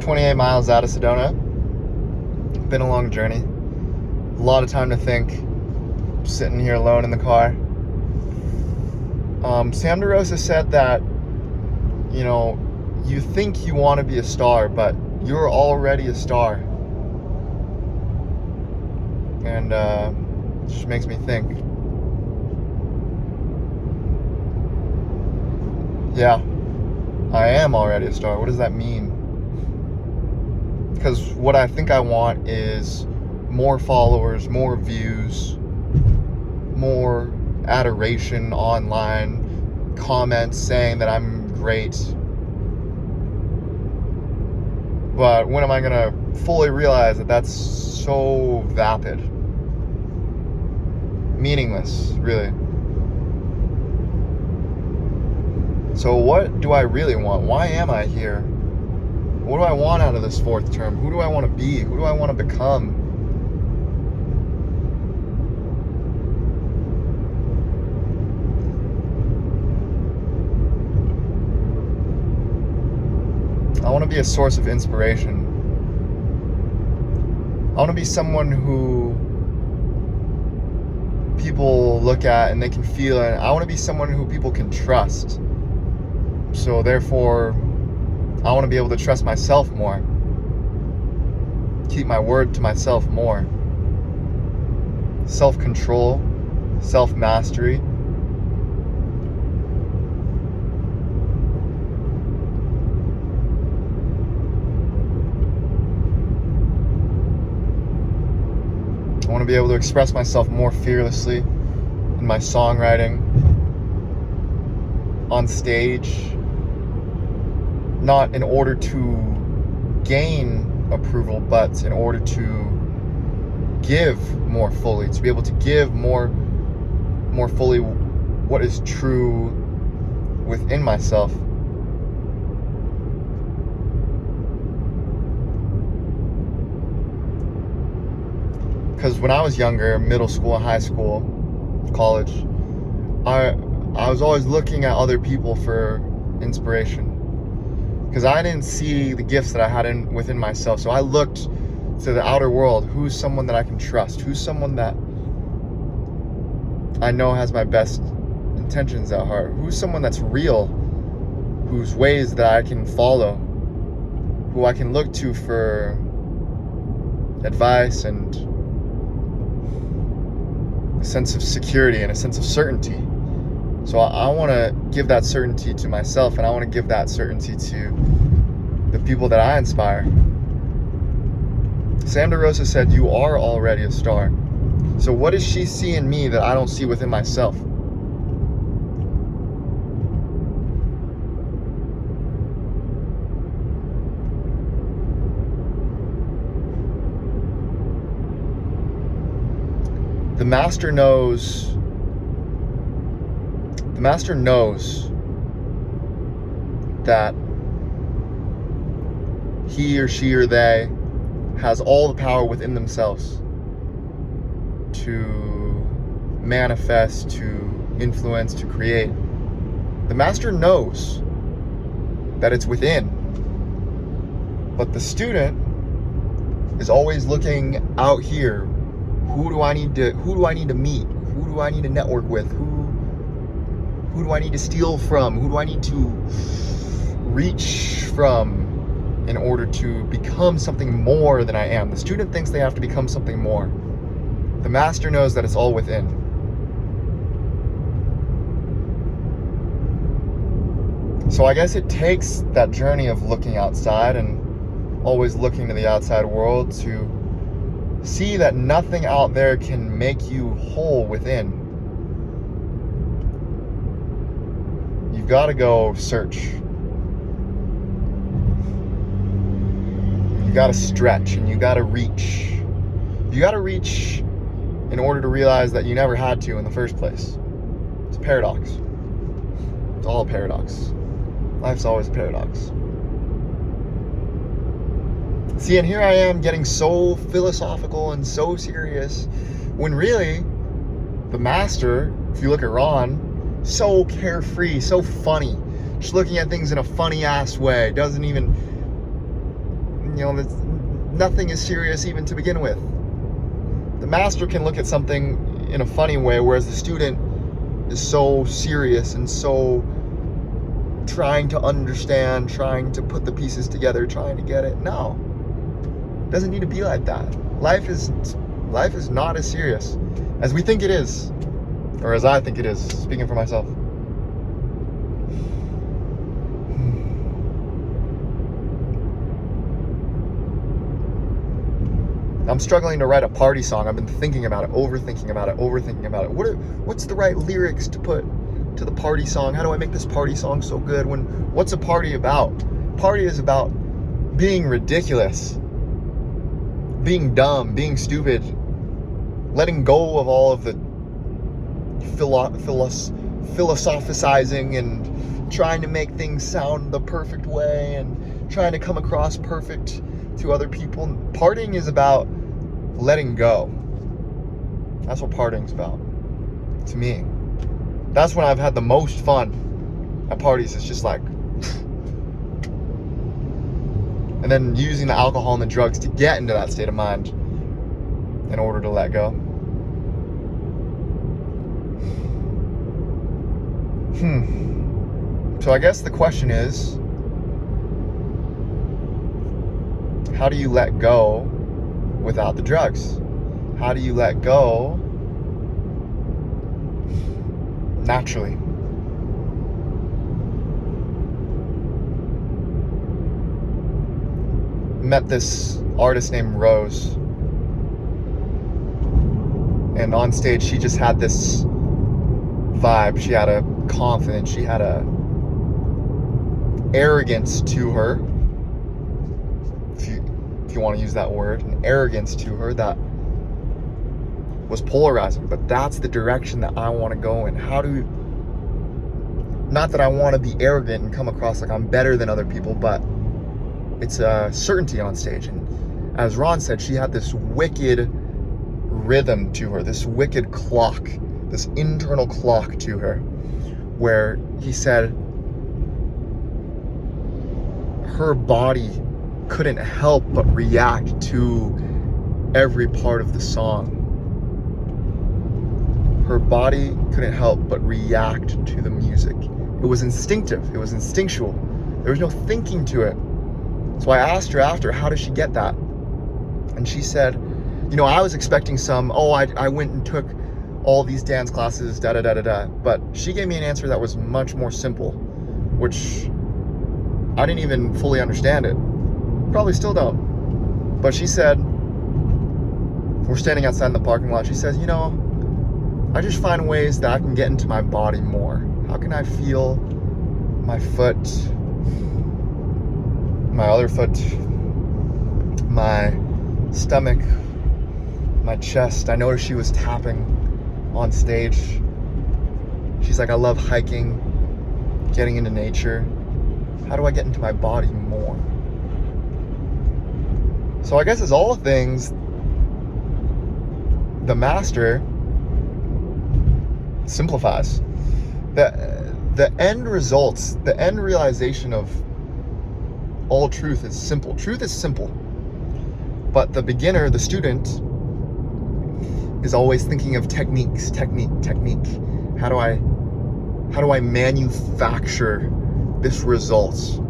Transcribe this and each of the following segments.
28 miles out of Sedona. Been a long journey. A lot of time to think. Sitting here alone in the car. Sam DeRosa said that, you think you want to be a star, but you're already a star. And it just makes me think. Yeah, I am already a star. What does that mean? Because what I think I want is more followers, more views, more adoration online, comments saying that I'm great. But when am I going to fully realize that that's so vapid? Meaningless, really. So what do I really want? Why am I here? What do I want out of this fourth term? Who do I want to be? Who do I want to become? I want to be a source of inspiration. I want to be someone who people look at and they can feel it. I want to be someone who people can trust. So therefore, I want to be able to trust myself more. Keep my word to myself more. Self-control, self-mastery. I want to be able to express myself more fearlessly in my songwriting, on stage, not in order to gain approval, but in order to give more fully, to be able to give more fully what is true within myself. Because when I was younger, middle school, high school, college, I was always looking at other people for inspiration. Because I didn't see the gifts that I had within myself. So I looked to the outer world. Who's someone that I can trust? Who's someone that I know has my best intentions at heart? Who's someone that's real? Whose ways that I can follow? Who I can look to for advice and a sense of security and a sense of certainty. So I want to give that certainty to myself, and I want to give that certainty to the people that I inspire. Sam DeRosa said, you are already a star. So what does she see in me that I don't see within myself? The master knows that he or she or they has all the power within themselves to manifest, to influence, to create. The master knows that it's within, but the student is always looking out here. Who do I need to meet? Who do I need to network with? Who do I need to steal from? Who do I need to reach from in order to become something more than I am? The student thinks they have to become something more. The master knows that it's all within. So I guess it takes that journey of looking outside and always looking to the outside world to see that nothing out there can make you whole within. You've got to go search. You got to stretch and you got to reach. You got to reach in order to realize that you never had to in the first place. It's a paradox. It's all a paradox. Life's always a paradox. See, and here I am getting so philosophical and so serious when really the master, if you look at Ron, so carefree, so funny, just looking at things in a funny ass way, doesn't even nothing is serious even to begin with. The master can look at something in a funny way, whereas the student is so serious and so trying to understand, trying to put the pieces together, trying to get it. No, it doesn't need to be like that. Life is not as serious as we think it is, or as I think it is, speaking for myself. I'm struggling to write a party song. I've been thinking about it, overthinking about it. What's the right lyrics to put to the party song? How do I make this party song so good? What's a party about? Party is about being ridiculous, being dumb, being stupid, letting go of all of the philosophizing and trying to make things sound the perfect way and trying to come across perfect to other people. Partying is about letting go. That's what partying's about, to me. That's when I've had the most fun at parties. It's just like, and then using the alcohol and the drugs to get into that state of mind in order to let go. So I guess the question is, how do you let go without the drugs? How do you let go naturally? Met this artist named Rose, and on stage she just had this vibe. She had a confidence, she had a arrogance to her, if you want to use that word, an arrogance to her that was polarizing. But that's the direction that I want to go in. Not that I want to be arrogant and come across like I'm better than other people, but it's a certainty on stage. And as Ron said, she had this wicked rhythm to her, this wicked clock, this internal clock to her, where he said her body couldn't help but react to every part of the song. Her body couldn't help but react to the music. It was instinctive. It was instinctual. There was no thinking to it. So I asked her after, how does she get that? And she said, I was expecting I went and took all these dance classes, da-da-da-da-da. But she gave me an answer that was much more simple, which I didn't even fully understand it. Probably still don't. But she said, we're standing outside in the parking lot. She says, I just find ways that I can get into my body more. How can I feel my foot, my other foot, my stomach, my chest? I noticed she was tapping on stage. She's like, I love hiking, getting into nature. How do I get into my body more? So I guess as all things, the master simplifies. The end results, the end realization of all truth is simple. Truth is simple. But the beginner, the student, is always thinking of technique. How do I manufacture this result?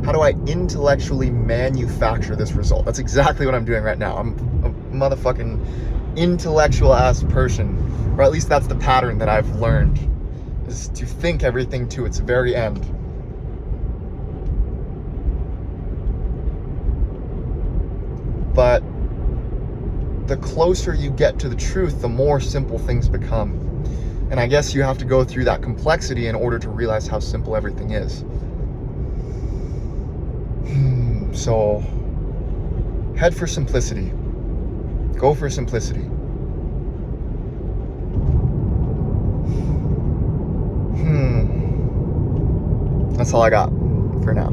How do I intellectually manufacture this result? That's exactly what I'm doing right now. I'm a motherfucking intellectual ass person, or at least that's the pattern that I've learned, is to think everything to its very end. But the closer you get to the truth, the more simple things become. And I guess you have to go through that complexity in order to realize how simple everything is. So, head for simplicity. Go for simplicity. That's all I got for now.